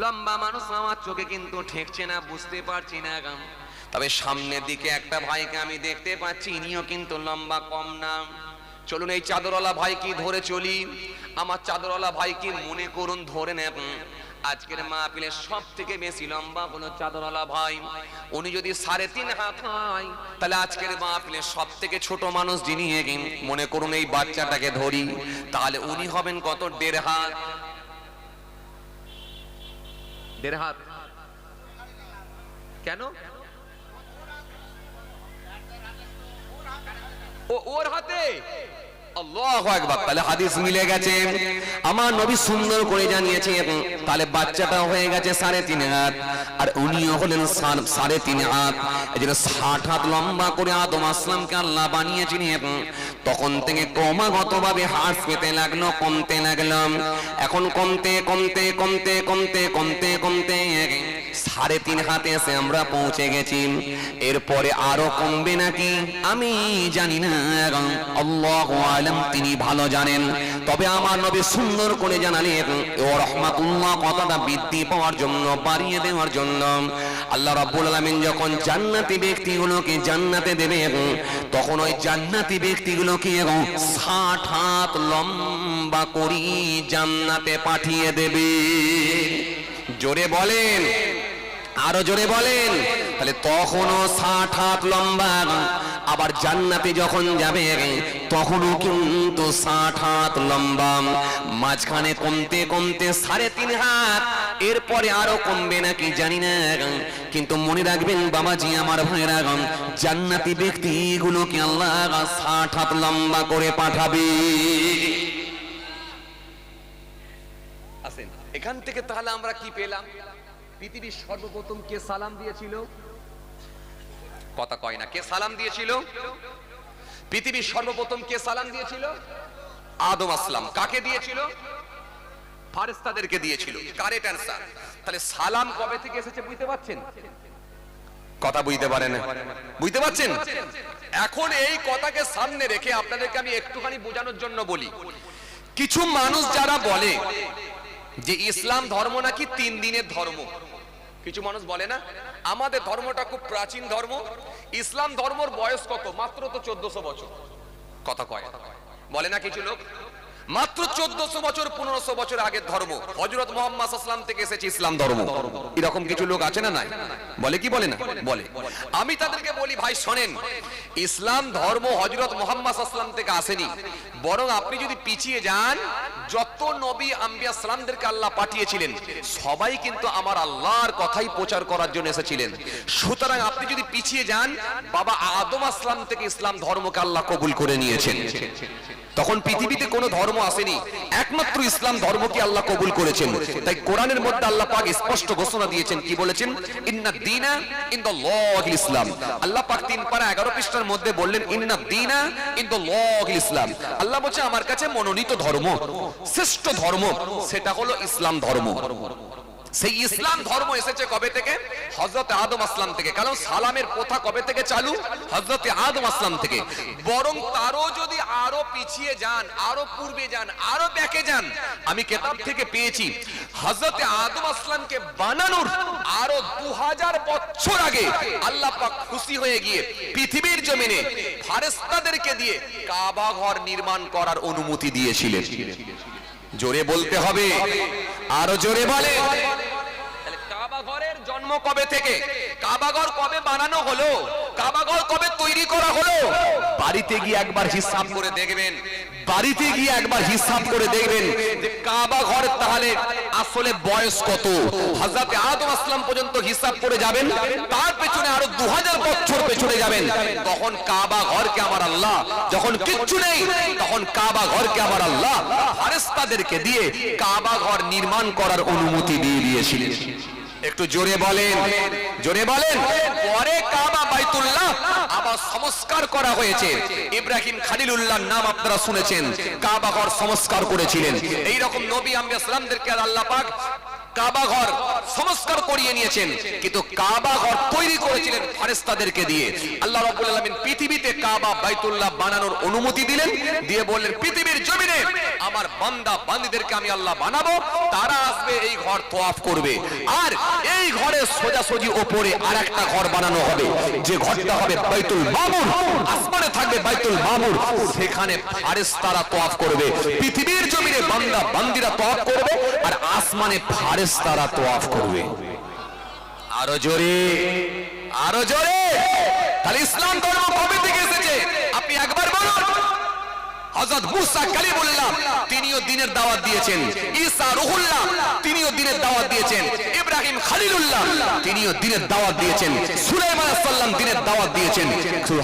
লম্বা মানুষ আমার চোখে কিন্তু ঠেকছে না, বুঝতে পারছি না। তবে সামনের দিকে একটা ভাইকে আমি দেখতে পাচ্ছি, ইনিও কিন্তু লম্বা কম না। চলুন এই চাদরওয়ালা ভাই কি ধরে চলি, আমার চাদরওয়ালা ভাই কি মনে করুন ধরে নেন। আজকের মাহফিলের সব থেকে বেশি লম্বা হলো চাদরওয়ালা ভাই। উনি যদি 3.5 হাত হয় তাহলে আজকের মাহফিলের সব থেকে ছোট মানুষ যিনি মনে করুন এই বাচ্চাটাকে ধরি, তাহলে উনি হবেন কত? 1.5 হাত। 1.5 হাত কেন? ওর হাতে আল্লাহু আকবার। তাহলে হাদিস মিলে গেছে, আমার নবী সুন্দর করে জানিয়েছেন। তাহলে বাচ্চাটা হয়ে গেছে 3.5 হাত, আর উনিও হলেন 3.5 হাত। এজন্য 60 হাত লম্বা করে আদম আসলামকে আল্লাহ বানিয়েছিলেন। তখন থেকে ক্রমাগতভাবে হ্রাস পেতে লাগলো, কমতে লাগলো। এখন কমতে কমতে কমতে কমতে কমতে কমতে 3.5 হাতে এসে আমরা পৌঁছে গেছি। এরপরে আরো কমবে নাকি আমি জানি না, আল্লাহু আলাম, তিনি ভালো জানেন। তবে আমার নবী সুন্দর করে জানালেন ওয়া রাহমাতুল্লাহ কথাটা বৃদ্ধি পাওয়ার জন্য, বাড়িয়ে দেওয়ার জন্য আল্লাহ রাব্বুল আলামিন যখন জান্নাতি ব্যক্তিগুলোকে জান্নাতে দেবেন তখন ওই জান্নাতি ব্যক্তিগুলোকে 60 হাত লম্বা করে জান্নাতে পাঠিয়ে দেবে। জোরে বলেন, আরো জোরে বলেন। তাহলে তখনও 60 হাত লম্বা, আবার জান্নাতে যখন যাবে তখনও কিন্তু 60 হাত লম্বা। মাঝখানে কমতে কমতে 3.5 হাত, এরপরে আরো কমবে নাকি জানি না। কিন্তু মনে রাখবেন বাবাজি আমার ভাইরা, জান্নাতি ব্যক্তিগুলোকে আল্লাহ 60 হাত লম্বা করে পাঠাবে। আসেন এখান থেকে তাহলে আমরা কি পেলাম? পৃথিবীর সর্বপ্রথম কে সালাম দিয়েছিল? কথা কয় না। কে সালাম দিয়েছিল? পৃথিবীর সর্বপ্রথম কে সালাম দিয়েছিল? আদম আসলাম। কাকে দিয়েছিল? ফেরেশতাদেরকে দিয়েছিল। Correct answer. তাহলে সালাম কবে থেকে এসেছে বুঝতে পারছেন? কথা বুঝতে পারেন? বুঝতে পারছেন? এখন এই কথাকে সামনে রেখে আপনাদেরকে আমি একটুখানি বোঝানোর জন্য বলি। কিছু মানুষ যারা বলে যে ইসলাম ধর্ম নাকি 3 দিনের ধর্ম, কিছু মানুষ বলে না আমাদের ধর্মটা খুব প্রাচীন ধর্ম, ইসলাম ধর্মের বয়স কত? মাত্র তো 1400 বছর। কথা কয় বলে না কিছু লোক। মাত্র 1400 বছর 1500 বছর আগের ধর্ম, হযরত মুহাম্মদ সাল্লাল্লাহু আলাইহি ওয়াসাল্লাম থেকে এসেছে ইসলাম ধর্ম। এরকম কিছু লোক আছে না নাই? বলে কি বলে না? বলে। আমি তাদেরকে বলি, ভাই শোনেন, ইসলাম ধর্ম হযরত মুহাম্মদ সাল্লাল্লাহু আলাইহি ওয়াসাল্লাম থেকে আসেনি, বরং আপনি যদি পিছিয়ে যান, যত নবী আম্বিয়া সালামদেরকে আল্লাহ পাঠিয়েছিলেন সবাই কিন্তু আমার আল্লাহর কথাই প্রচার করার জন্য এসেছিলেন। সুতরাং আপনি যদি পিছিয়ে যান, বাবা আদম আসলাম থেকে ইসলাম ধর্মকে আল্লাহ কবুল করে নিয়েছেন। তখন পৃথিবীতে কোনো ধর্ম আসেনি, একমাত্র ইসলাম ধর্মকে আল্লাহ কবুল করেছেন। তাই কোরআনের মধ্যে আল্লাহ পাক স্পষ্ট ঘোষণা দিয়েছেন, কি বলেছেন? ইন্নাদ দীনা ইনদাল্লাহিল ইসলাম। আল্লাহ পাক 3 পারা 11 পৃষ্ঠার মধ্যে বললেন, ইন্নাদ দীনা ইনদাল্লাহিল ইসলাম। আল্লাহ বলছে আমার কাছে মনোনীত ধর্ম, শ্রেষ্ঠ ধর্ম, সেটা হলো ইসলাম ধর্ম। সেই ইসলাম ধর্ম এসেছে কবে থেকে? হযরত আদম আসলাম থেকে। কারণ সালামের প্রথা কবে থেকে চালু? হযরত আদম আসলাম থেকে। বরং তারও যদি আরো পিছিয়ে যান, আরো পূর্বে যান, আরো ব্যাকে যান, আমি কিতাব থেকে পেয়েছি হযরত আদম আসলামকে বানানোর আরো 2000 বছর আগে আল্লাহ পাক খুশি হয়ে গিয়ে পৃথিবীর জমিনে ফেরেশতাদেরকে দিয়ে কাবা ঘর নির্মাণ করার অনুমতি দিয়েছিলেন। জোরে বলতে হবে, আরো জোরে বলে। কাবা ঘরের জন্ম কবে থেকে? কাবা ঘর কবে বানানো হলো? কাবা ঘর কবে তৈরি করা হলো? বাড়িতে গিয়ে একবার হিসাব করে দেখবেন, বাড়িতে গিয়ে একবার হিসাব করে দেখবেন যে কাবা ঘর তাহলে আসলে বয়স কত। হযরত আদম আসলাম পর্যন্ত হিসাব করে যাবেন, তার পেছনে আরো 2000 বছর পেছনে যাবেন, তখন কাবা ঘরকে আমার আল্লাহ, যখন কিচ্ছু নেই তখন কাবা ঘরকে আমার আল্লাহ ফেরেশতাদেরকে দিয়ে কাবা ঘর নির্মাণ করার অনুমতি দিয়ে দিয়েছিলেন। একটু জোরে বলেন, জোরে বলেন। পরে কাবা বাইতুল্লাহ আবার সংস্কার করা হয়েছে। ইব্রাহিম খলিলুল্লাহর নাম আপনারা শুনেছেন, কাবা ঘর সংস্কার করেছিলেন। এই রকম নবী আম্বিয়া সালামদেরকে আল্লাহ পাক কাবা ঘর সংস্কার করিয়ে নিয়েছেন, কিন্তু কাবা ঘর তৈরি করেছিলেন ফেরেশতাদেরকে দিয়ে। আল্লাহ রাব্বুল আলামিন পৃথিবীতে কাবা বাইতুল্লাহ বানানোর অনুমতি দিলেন, দিয়ে বললেন পৃথিবীর জমিনে আমার বান্দা বান্দীদেরকে আমি আল্লাহ বানাবো, তারা আসবে এই ঘর তওয়াফ করবে। আর এই ঘরের সোজাসুজি উপরে আরেকটা ঘর বানানো হবে, যে ঘরটা হবে বাইতুল মামুর, আসমানে থাকবে বাইতুল মামুর, সেখানে ফেরেশতারা তওয়াফ করবে। পৃথিবীর জমিনে বান্দা বান্দীরা তওয়াফ করবে, আর আসমানে ফেরেশতারা তওয়াফ করবে। আরো জোরে, আরো জোরে। তাহলে ইসলাম ধর্ম কবে থেকে এসেছে আপনি একবার বলুন। হযরত মুসা কালিমুল্লাহ তিনিও দ্বীনের দাওয়াত দিয়েছেন, ঈসা রূহুল্লাহ তিনিও দ্বীনের দাওয়াত দিয়েছেন, ইব্রাহিম খলিলুল্লাহ তিনিও দ্বীনের দাওয়াত দিয়েছেন, সুলাইমান আলাইহিস সালাম দ্বীনের দাওয়াত দিয়েছেন,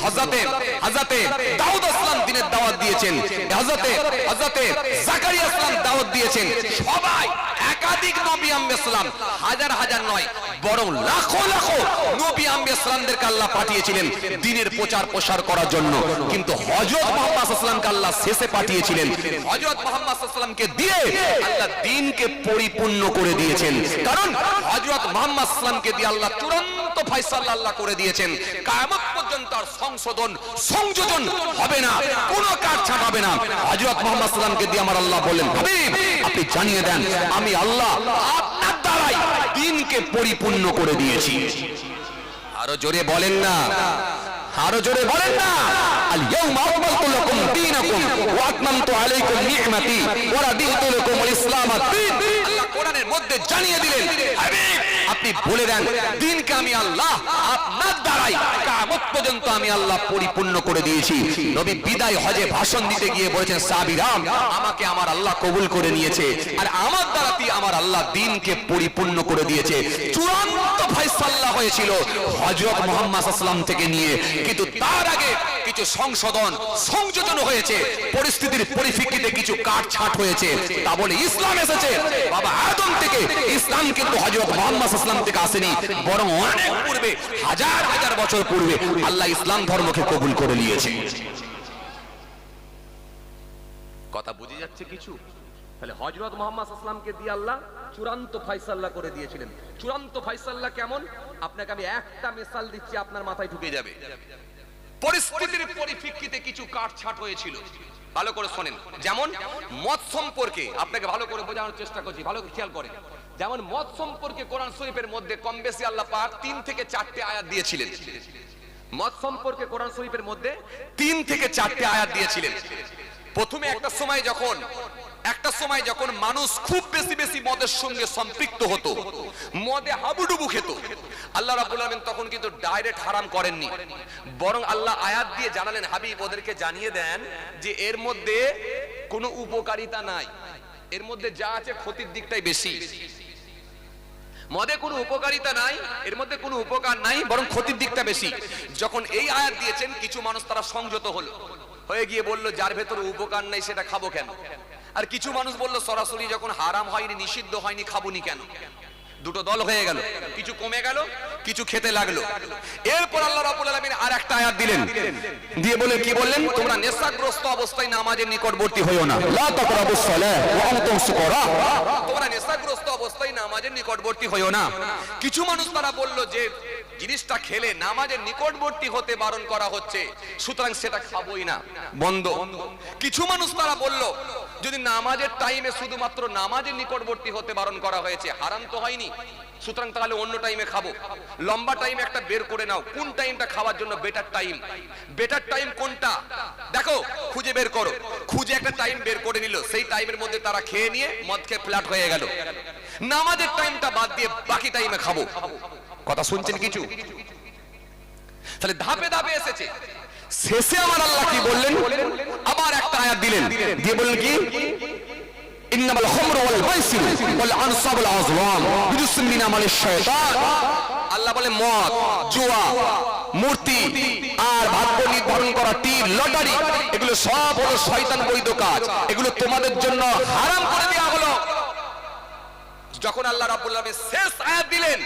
হযরতে দাউদ আসলাম দ্বীনের দাওয়াত দিয়েছেন, হযরতে জাকারিয়া আসলাম দাওয়াত দিয়েছেন। সবাই একাধিক নবী আম্বিয়া সালাম, হাজার হাজার নয় বরং লাখো লাখো নবী আম্বিয়া সালামদেরকে আল্লাহ পাঠিয়েছিলেন দ্বীনের প্রচার প্রসার করার জন্য। কিন্তু হযরত মুহাম্মদ সাল্লাল্লাহু আলাইহি ওয়াসাল্লামকে আল্লাহ শেষে পাঠিয়েছিলেন। হযরত মুহাম্মদ সাল্লাল্লাহু আলাইহি ওয়াসাল্লামকে দিয়ে আল্লাহ দ্বীনকে পরিপূর্ণ করে দিয়েছেন। কারণ হযরত মুহাম্মদ সাল্লাল্লাহু আলাইহি ওয়াসাল্লামকে দিয়ে আল্লাহ চূড়ান্ত ফয়সালা আল্লাহ করে দিয়েছেন, কিয়ামত পর্যন্ত আর সংশোধন সংযোজন হবে না, কোনো কাটছাঁট হবে না। হযরত মুহাম্মদ সাল্লাল্লাহু আলাইহি ওয়াসাল্লামকে দিয়ে আমার আল্লাহ বললেন, হাবিব আপনি জানিয়ে দেন আমি আল্লাহ আপনার দ্বারাই দ্বীনকে পরিপূর্ণ করে দিয়েছি। আরো জোরে বলেন না, আরো জোরে বলেন না। আল ইয়াউমা আকমালতু লাকুম দীনাকুম ওয়া আতমামতু আলাইকুম নি'মাতি ওয়া রাদিতু লাকুমুল ইসলাম দীন। আল্লাহ কোরআনের মধ্যে জানিয়ে দিলেন, হাবিব আপনি বলে দেন দ্বীনকে আমি আল্লাহ আপনার দ্বারাই কিয়ামত পর্যন্ত আমি আল্লাহ পরিপূর্ণ করে দিয়েছি। নবী বিদায় হজে ভাষণ দিতে গিয়ে বলেছেন, সাহাবীরা আমাকে আমার আল্লাহ কবুল করে নিয়েছে, আর আমার দ্বারাই আমার আল্লাহ দ্বীনকে পরিপূর্ণ করে দিয়েছে। চূড়ান্ত ফয়সালা হয়েছিল হযরত মুহাম্মদ সাল্লাল্লাহু আলাইহি ওয়াসাল্লাম থেকে নিয়ে, কিন্তু তার আগে কিছু সংশোধন সংযোজন হয়েছে, পরিস্থিতির পরিপ্রেক্ষিতে কিছু কাটছাঁট হয়েছে। তা বলে ইসলাম এসেছে বাবা আদম থেকে। ইসলাম কিন্তু হযরত মুহাম্মদ সাল্লাল্লাহু আলাইহি ওয়াসাল্লাম থেকে আসেনি, বরং অনেক পূর্বে, হাজার হাজার বছর পূর্বে আল্লাহ ইসলাম ধর্মকে কবুল করে নিয়েছে। কথা বুঝে যাচ্ছে কিছু? তাহলে হযরত মুহাম্মদ সাল্লাল্লাহু আলাইহি ওয়াসাল্লামকে দিয়ে আল্লাহ চূড়ান্ত ফয়সালা করে দিয়েছিলেন। চূড়ান্ত ফয়সালা কেমন? আপনাকে আমি একটা মিসাল দিচ্ছি, আপনার মাথায় ঢুকে যাবে। পরিস্থিতির পরিপ্রেক্ষিতে কিছু কাটছাঁট হয়েছিল, ভালো করে শোনেন। যেমন মদ সম্পর্কে আপনাকে ভালো করে বোঝানোর চেষ্টা করছি, ভালো করে খেয়াল করেন। যেমন মদ সম্পর্কে কোরআন শরীফের মধ্যে কম বেশি আল্লাহ পাক 3 থেকে 4টে আয়াত দিয়েছিলেন। মদ সম্পর্কে কোরআন শরীফের মধ্যে 3 থেকে 4টে আয়াত দিয়েছিলেন। প্রথমে একটা সময় যখন মানুষ খুব বেশি বেশি মদের সঙ্গে সম্পৃক্ত হতো, মদে হাবুডুবু খেত, আল্লাহ রাব্বুল আলামিন তখন কিন্তু ডাইরেক্ট হারাম করেননি, বরং আল্লাহ আয়াত দিয়ে জানালেন, হাবিব ওদেরকে জানিয়ে দেন যে এর মধ্যে কোনো উপকারিতা নাই, এর মধ্যে যা আছে ক্ষতির দিকটাই বেশি। মদে কোনো উপকারিতা নাই, এর মধ্যে কোনো উপকার নাই, বরং ক্ষতির দিকটা বেশি। যখন এই আয়াত দিয়েছেন, কিছু মানুষ তারা সংযত হয়ে গিয়ে বলল, যার ভেতরে উপকার নাই সেটা খাবো কেন? আর কিছু মানুষ বলল, সরাসরি যখন হারাম হয়নি, নিষিদ্ধ হয়নি, খাবুনি কেন? দুটো দল হয়ে গেল, কিছু কমে গেল, কিছু খেতে লাগলো। এরপর আল্লাহ রাব্বুল আলামিন আর একটা আয়াত দিলেন, দিয়ে বলেন, কি বললেন? তোমরা নেশাগ্রস্ত অবস্থায় নামাজের নিকটবর্তী হইও না, লা তাকরাবুস সালাহ ওয়া আনতুম সুকারা, তোমরা নেশাগ্রস্ত অবস্থায় নামাজের নিকটবর্তী হইও না। কিছু মানুষ তারা বলল যে জিনিসটা খেলে নামাজের নিকটবর্তী হতে বারণ করা হচ্ছে, সুতরাং সেটা খাবোই না, বন্ধ। কিছু মানুষ তারা বলল, যদি নামাজের টাইমে শুধুমাত্র নামাজের নিকটবর্তী হতে বারণ করা হয়েছে, হারাম তো হয়নি, সুতরাং তাহলে অন্য টাইমে খাবো। লম্বা টাইম একটা বের করে নাও, কোন টাইমটা খাওয়ার জন্য বেটার টাইম? বেটার টাইম কোনটা দেখো, খুঁজে বের করো। খুঁজে একটা টাইম বের করে নিল, সেই টাইমের মধ্যে তারা খেয়ে নিয়ে মদ খেয়ে ফ্ল্যাট হয়ে গেল। নামাজের টাইমটা বাদ দিয়ে বাকি টাইমে খাবো। কথা শুনছেন কিছু? তাহলে ধাপে ধাপে এসেছে। শেষে আমার আল্লাহ কি বললেন? আবার একটা আয়াত দিলেন, দিয়ে বললেন কি? ইন্নামাল খামরু ওয়াল মাইসির ওয়াল আনসাব ওয়াল আজলাম রিজসুম মিন আমালিশ শাইতান। আল্লাহ বলে, মদ, জুয়া, মূর্তি আর ভাগ্য নির্ধারণ করা, তীর, লটারি, এগুলো সব হলো শয়তান বৈধ কাজ, এগুলো তোমাদের জন্য হারাম করে দেওয়া হলো। যখন আল্লাহ রাব্বুল আলামিন শেষ আয়াত দিলেন,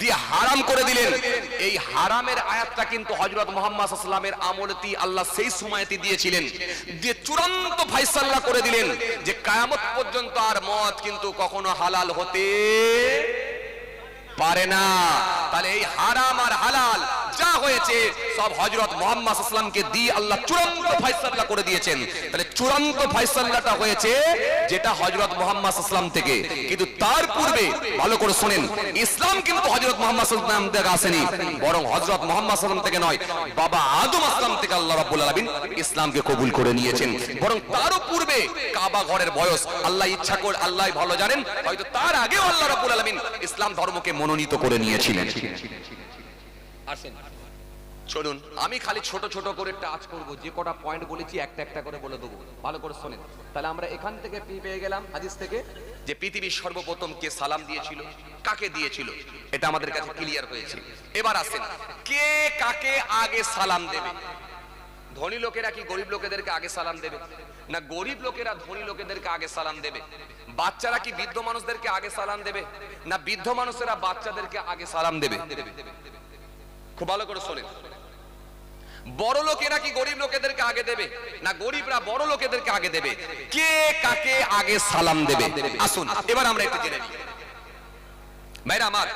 দিয়ে হারাম করে দিলেন, এই হারামের আয়াতটা কিন্তু হযরত মুহাম্মদ সাল্লাল্লাহু আলাইহি ওয়াসাল্লামের আমলতি আল্লাহ সেই সময়তে দিয়েছিলেন, দিয়ে চূড়ান্ত ফায়সালা করে দিলেন যে কিয়ামত পর্যন্ত আর মদ কিন্তু কখনো হালাল হতে পারে না। তাহলে এই হারাম আর হালাল যা হয়েছে সব হযরত মুহাম্মদ সাল্লাল্লাহু আলাইহি ওয়াসাল্লামকে দিয়ে আল্লাহ চূড়ান্ত ফায়সালা করে দিয়েছেন। তাহলে চূড়ান্ত ফায়সালাটা হয়েছে যেটা হযরত মুহাম্মদ সাল্লাল্লাহু আলাইহি ওয়াসাল্লাম থেকে, কিন্তু তার পূর্বে ভালো করে শুনেন, ইসলাম কিন্তু হযরত মুহাম্মদ সাল্লাল্লাহু আলাইহি ওয়াসাল্লাম থেকে আসেনি, বরং হযরত মুহাম্মদ সাল্লাল্লাহু আলাইহি ওয়াসাল্লাম থেকে নয়, বাবা আদম আসলাম থেকে আল্লাহ রাব্বুল আলামিন ইসলামকে কবুল করে নিয়েছেন। বরং তারও পূর্বে কাবা ঘরের বয়স আল্লাহ ইচ্ছা করে, আল্লাহ ভালো জানেন, হয়তো তার আগেও আল্লাহ রাব্বুল আলামিন ইসলাম ধর্মকে মনোনীত করে নিয়েছিলেন। আসেন চলুন, আমি খালি ছোট ছোট করে টাচ করব, যে কটা পয়েন্ট বলেছি একটা একটা করে বলে দেবো, ভালো করে শোনেন। তাহলে আমরা এখান থেকে পেয়ে গেলাম হাদিস থেকে যে পৃথিবীর সর্বপ্রথম কে সালাম দিয়েছিল, কাকে দিয়েছিল, এটা আমাদের কাছে ক্লিয়ার হয়েছে। এবার আসেন, কে কাকে আগে সালাম দেবে? ধনী লোকেরা কি গরিব লোকেদেরকে আগে সালাম দেবে? না গরিব লোকেরা ধনী লোকেদেরকে আগে সালাম দেবে? বাচ্চারা কি বৃদ্ধ মানুষদেরকে আগে সালাম দেবে? না বৃদ্ধ মানুষেরা বাচ্চাদেরকে আগে সালাম দেবে? খুব ভালো করে শোনেন। বড় লোকেরা কি গরিব লোকেদেরকে আগে দেবে? না গরিবরা বড় লোকেদেরকে আগে দেবে? কে কাকে আগে সালাম দেবে? আসুন এবার আমরা একটু জেনে নিই। ভাইরা আমার,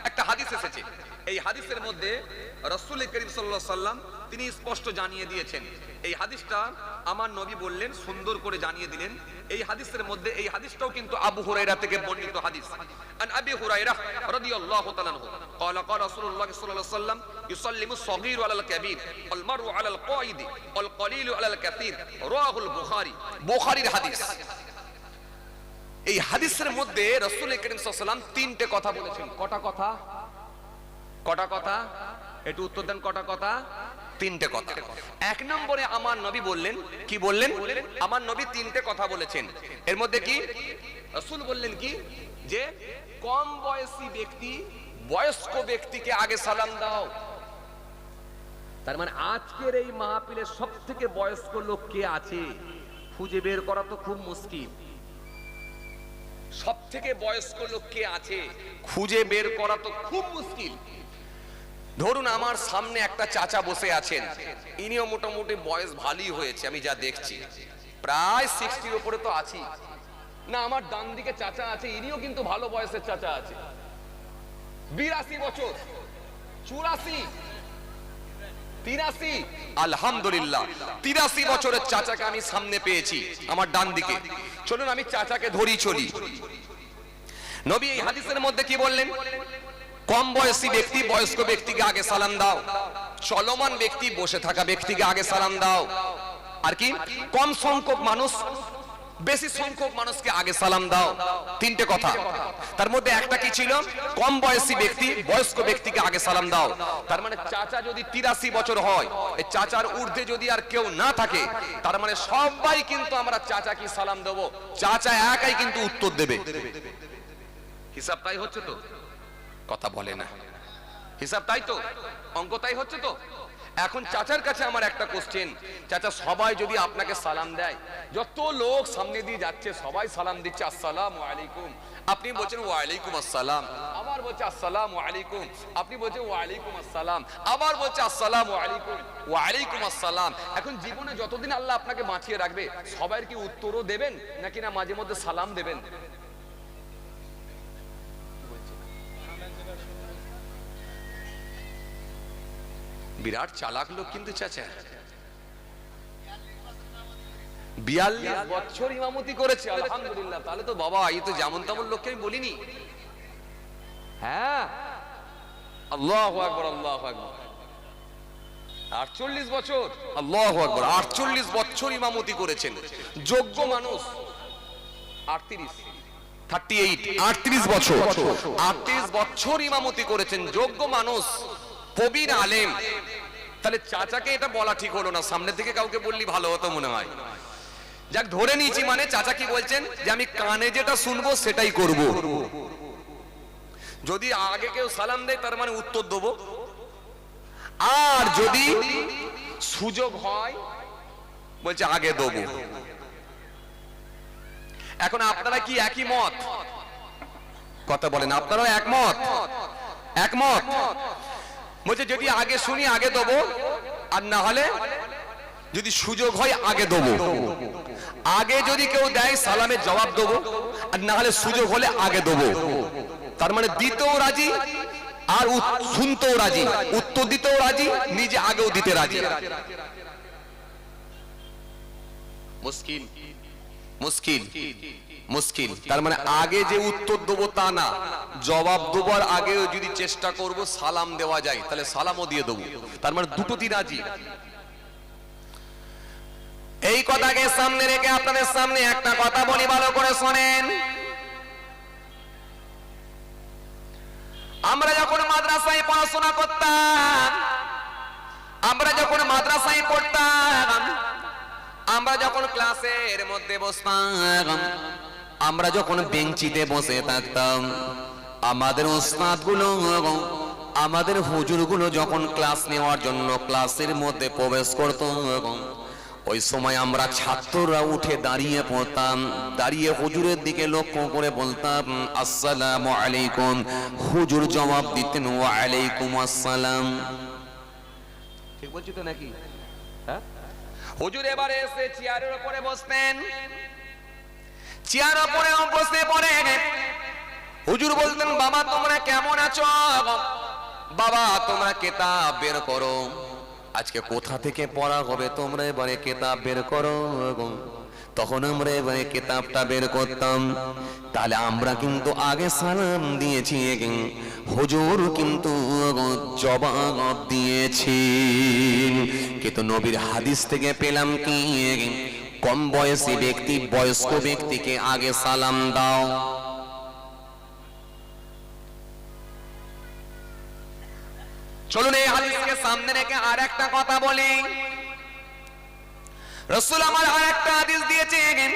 একটা হাদিস এসেছে, এই হাদিসের মধ্যে রাসূল করিম সাল্লাল্লাহু আলাইহি ওয়াসাল্লাম তিনি স্পষ্ট জানিয়ে দিয়েছেন। এই হাদিসটা আমার নবী বললেন, সুন্দর করে জানিয়ে দিলেন। এই হাদিসের মধ্যে, এই হাদিসটাও কিন্তু আবু হুরায়রা থেকে বর্ণিত হাদিস। আন আবি হুরায়রা রাদিয়াল্লাহু তাআলা আনহু قال قال رسول الله صلى الله عليه وسلم يسلم الصغير على الكبير والمرء على القائد والقليل على الكثير رواه البخاري। বুখারীর হাদিস। এই হাদিসের মধ্যে রাসূল করিম সাল্লাল্লাহু আলাইহি ওয়াসাল্লাম তিনটে কথা বলেছেন। কটা কথা? কটা কথা? একটু উত্তর দেন। কটা কথা? তিনটে কথা। এক নম্বরে আমার নবী বললেন, কি বললেন? আমার নবী তিনটে কথা বলেছেন। এর মধ্যে কি রাসূল বললেন কি, যে কম বয়সী ব্যক্তি বয়স্ক ব্যক্তিকে আগে সালাম দাও। তার মানে আজকের এই মাহফিলের সবথেকে বয়স্ক লোক কে আছে খুঁজে বের করা তো খুব মুশকিল। সবথেকে বয়স্ক লোক কে আছে খুঁজে বের করা তো খুব মুশকিল। ধরুন আমার সামনে একটা চাচা বসে আছেন, ইনিও মোটামুটি বয়স ভালোই হয়েছে, আমি যা দেখছি প্রায় 60-র উপরে তো আছি না। আমার ডান দিকে চাচা আছে, ইনিও কিন্তু ভালো বয়সের চাচা আছে, 82 বছর, 84, 83, আলহামদুলিল্লাহ 83 বছরের চাচাকে আমি সামনে পেয়েছি আমার ডান দিকে। চলুন আমি চাচাকে ধরি চলি। নবী এই হাদিসের মধ্যে কি বললেন? কম বয়সী ব্যক্তি বয়স্ক ব্যক্তিকে আগে সালাম দাও, চলমান ব্যক্তি বসে থাকা ব্যক্তিকে আগে সালাম দাও। আর কি কম সংখ্যক মানুষ বেশি সংখ্যক মানুষকে আগে সালাম দাও, তিনটে কথা। তার মধ্যে একটা কি ছিল, কম বয়সী ব্যক্তি বয়স্ক ব্যক্তিকে আগে সালাম দাও। তার মানে চাচা যদি 83 বছর হয়, এই চাচার ঊর্ধ্বে যদি আর কেউ না থাকে, তার মানে সবাই কিন্তু আমরা চাচাকে সালাম দেব, চাচা একাই কিন্তু উত্তর দেবে। হিসাব তাই হচ্ছে তো? কথা বলে না। হিসাব তাই তো? অঙ্ক তাই হচ্ছে তো? এখন চাচার কাছে আমার একটা কোশ্চেন, চাচা সবাই যদি আপনাকে সালাম দেয়, যত লোক সামনে দিয়ে যাচ্ছে সবাই সালাম দিচ্ছে আসসালামু আলাইকুম, আপনি বলছেন ওয়ালাইকুম আসসালাম, আবার বলছে আসসালামু আলাইকুম, আপনি বলছেন ওয়ালাইকুম আসসালাম, আবার বলছে আসসালামু আলাইকুম, ওয়ালাইকুম আসসালাম। এখন জীবনে যতদিন আল্লাহ আপনাকে বাঁচিয়ে রাখবে, সবার কি উত্তরও দেবেন নাকি না মাঝে মধ্যে সালাম দেবেন? বিরাট চালাক লোক কিন্তু চাচা, 42 বছর ইমামতি করেছে, আলহামদুলিল্লাহ। তাহলে তো বাবা, এই তো যেমন তেমন লোককে আমি বলিনি। হ্যাঁ, আল্লাহু আকবার, আল্লাহু আকবার। 48 বছর, আল্লাহু আকবার, 48 বছর ইমামতি করেছেন। যোগ্য মানুষ 38 বছর, 38 বছর ইমামতি করেছেন, যোগ্য মানুষ, প্রবীণ আলেম। তাহলে চাচাকে এটা বলা ঠিক হলো না, সামনে থেকে কাউকে বললি ভালো হতো মনে হয়। যাক, ধরে নিয়েছি, মানে চাচা কি বলছেন যে আমি কানে যেটা শুনবো সেটাই করব। যদি আগে কেউ সালাম দেয় তার মানে উত্তর দেবো, আর যদি সুযোগ হয় বলছে আগে দেবো। এখন আপনারা কি একই মত? কথা বলেন, আপনারা একমত? একমত বলছে যদি আগে শুনি আগে দেবো, আর না হলে যদি সুযোগ হয় আগে দেবো। আগে যদি কেউ দেয় সালামের জবাব দেবো, আর না হলে সুযোগ হলে আগে দেবো। তার মানে দিতেও রাজি আর শুনতেও রাজি, উত্তর দিতেও রাজি, নিজে আগেও দিতে রাজি। মুশকিল, মুশকিল, মুশকিল। তার মানে আগে যে উত্তর দেবো তা না, জবাব দেবার আগেও যদি চেষ্টা করব সালাম দেওয়া যায়, তাহলে সালামও দিয়ে দেবো। তার মানে দুটোতেই রাজি। এই কথাকে সামনে রেখে আপনাদের সামনে একটা কথা বলি, ভালো করে শোনেন। আমরা যখন মাদ্রাসায় পড়াশোনা করতাম, আমরা যখন মাদ্রাসায় পড়তাম, আমরা যখন ক্লাসের মধ্যে বসতাম, আমরা যখন বেঞ্চিতে বসে থাকতাম, আমাদের উস্তাদ গুলো, আমাদের হুজুর গুলো যখন ক্লাস নেওয়ার জন্য ক্লাসের মধ্যে প্রবেশ করত, ওই সময় আমরা ছাত্ররা উঠে দাঁড়িয়ে পড়তাম, দাঁড়িয়ে হুজুরের দিকে লক্ষ্য করে বলতাম আসসালামু আলাইকুম। হুজুর জবাব দিতেন ওয়া আলাইকুম আসসালাম। ঠিক বলছি তো নাকি? হ্যাঁ, হুজুর এবারে এসে চেয়ারের উপরে বসতেন, চেয়ারের উপরে বসে পড়ে হুজুর বলতেন বাবা তোমরা কেমন আছো, বাবা তোমরা কিতাব বের করো, আজকে কোথা থেকে পড়া হবে তোমরা এবারে কিতাব বের করো। তখন আমরা এবারে কিতাবটা বের করতাম। তাহলে আমরা কিন্তু আগে সালাম দিয়েছি, হুজুর কিন্তু জবাব দিয়েছি। কিন্তু নবীর হাদিস থেকে পেলাম কি, কম বয়সী ব্যক্তি বয়স্ক ব্যক্তিকে আগে সালাম দাও। চলুন এই হাদিসকে সামনে রেখে আর একটা কথা বলি। রাসূল আমার আর একটা হাদিস দিয়েছেন,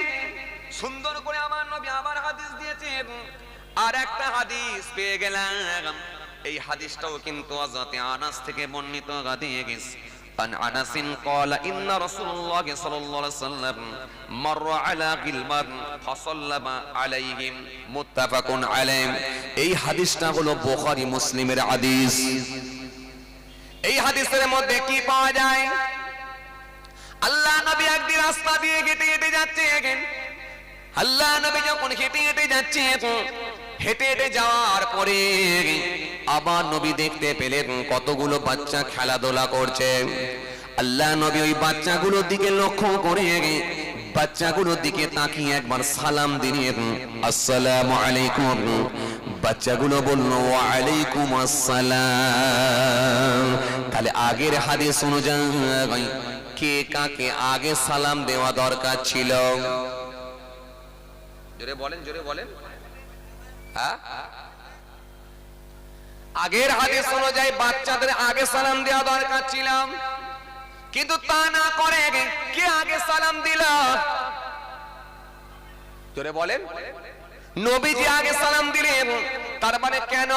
সুন্দর করে আমার নবী আবার হাদিস দিয়েছেন। আর একটা হাদিস পেয়ে গেলাম, এই হাদিসটাও কিন্তু হযরত আনাস থেকে বর্ণিত হাদিস। عن أنس قال إن رسول الله صلى الله عليه وسلم مر على غلمان فسلم عليهم متفق عليه। এই হাদিসটা হলো বুখারী মুসলিমের হাদিস। এই হাদিসের মধ্যে কি পাওয়া যায়? আল্লাহ নবী একদিন রাস্তা দিয়ে হেঁটে হেঁটে যাচ্ছেন। আল্লাহ নবী যখন হেঁটে হেঁটে যাচ্ছেন, হেঁটে হেঁটে যাওয়ার পরে আবার নবী দেখতে পেলেন কতগুলো বাচ্চা খেলাধুলা করছে। আল্লাহ নবী ওই বাচ্চাগুলোর দিকে লক্ষ্য করে বাচ্চাগুলোর দিকে তাকিয়ে একবার সালাম দিলেন, আসসালামু আলাইকুম। বাচ্চাগুলো বলল ওয়া আলাইকুম আসসালাম। তাহলে আগের হাদিস অনুযায়ী কে কাকে আগে সালাম দেওয়া দরকার ছিল? জোরে বলেন, জোরে বলেন। হ্যাঁ, আগের হাদিস অনুযায়ী বাচ্চাদের আগে সালাম দেওয়া দরকার ছিল, কিন্তু তা না করে কে আগে সালাম দিল? জোরে বলেন। নবীজি আগে সালাম দিলেন, তার মানে কেন?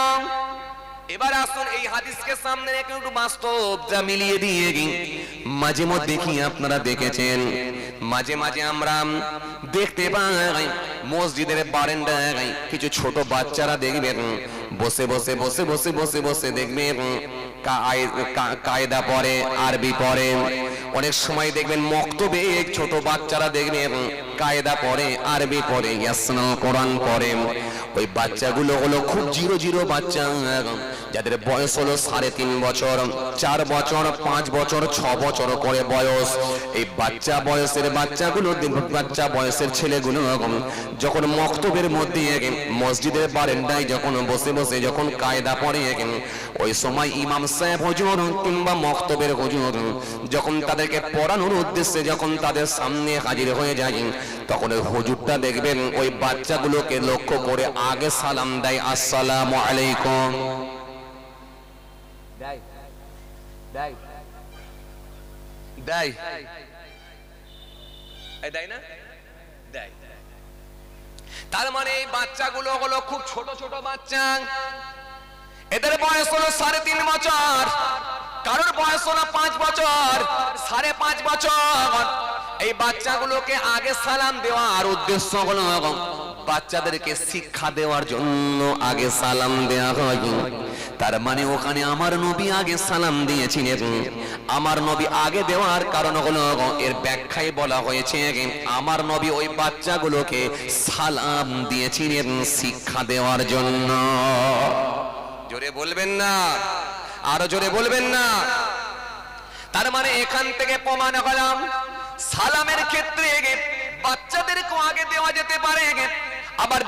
এবার আসুন এই হাদিসকে সামনে রেখে একটু বাস্তবটা মিলিয়ে দিয়ে মাঝে মধ্যে কি আপনারা দেখেছেন, মাঝে মাঝে আমরা দেখতে পাই মসজিদের বারান্দায় কিছু ছোট বাচ্চারা দেখবেন বসে বসে বসে বসে বসে বসে দেখবেন কায়দা পড়ে, আরবি পড়ে। অনেক সময় দেখবেন মক্তবে ছোট বাচ্চারা দেখবেন কায়দা পড়ে, আরবি পড়ে, ইয়াসিন কোরআন পড়ে। ওই বাচ্চাগুলো হলো খুব জিরো জিরো বাচ্চা, যাদের বয়স হলো 3.5 বছর, 4 বছর, 5 বছর, 6 বছর করে বয়স। এই বাচ্চা বয়সের বাচ্চাগুলো, বাচ্চা বয়সের ছেলেগুলো যখন মক্তবের মধ্যে মসজিদের বারান্দায় যখন বসে বসে যখন কায়দা পড়ে, ওই সময় ইমাম সাহেব হুজুর কিংবা মক্তবের হুজুর যখন তাদেরকে পড়ানোর উদ্দেশ্যে যখন তাদের সামনে হাজির হয়ে যায়, তখন ওই হুজুরটা দেখবেন ওই বাচ্চাগুলোকে লক্ষ্য করে আগে সালাম দেয়, আসসালামু আলাইকুম। তার মানে এই বাচ্চাগুলো হলো খুব ছোট ছোট বাচ্চা, এদের বয়স হলো 3.5 বছর, কারোর বয়স হলো 5 বছর, 5.5 বছর। এই বাচ্চাগুলোকে আগে সালাম দেওয়ার উদ্দেশ্য হলো বাচ্চাদেরকে শিক্ষা দেওয়ার জন্য আগে সালাম দেওয়া হয়। তার মানে ওখানে আমার নবী আগে সালাম দিয়েছিলেন। আমার নবী আগে দেওয়ার কারণ হলো, এর ব্যাখ্যায় বলা হয়েছে আমার নবী ওই বাচ্চাগুলোকে সালাম দিয়েছিলেন শিক্ষা দেওয়ার জন্য। জোরে বলবেন না, আরো জোরে বলবেন না। তার মানে এখান থেকে প্রমাণ হলাম সালামের ক্ষেত্রে বাচ্চাদেরকে আগে দেওয়া যেতে পারে, আবার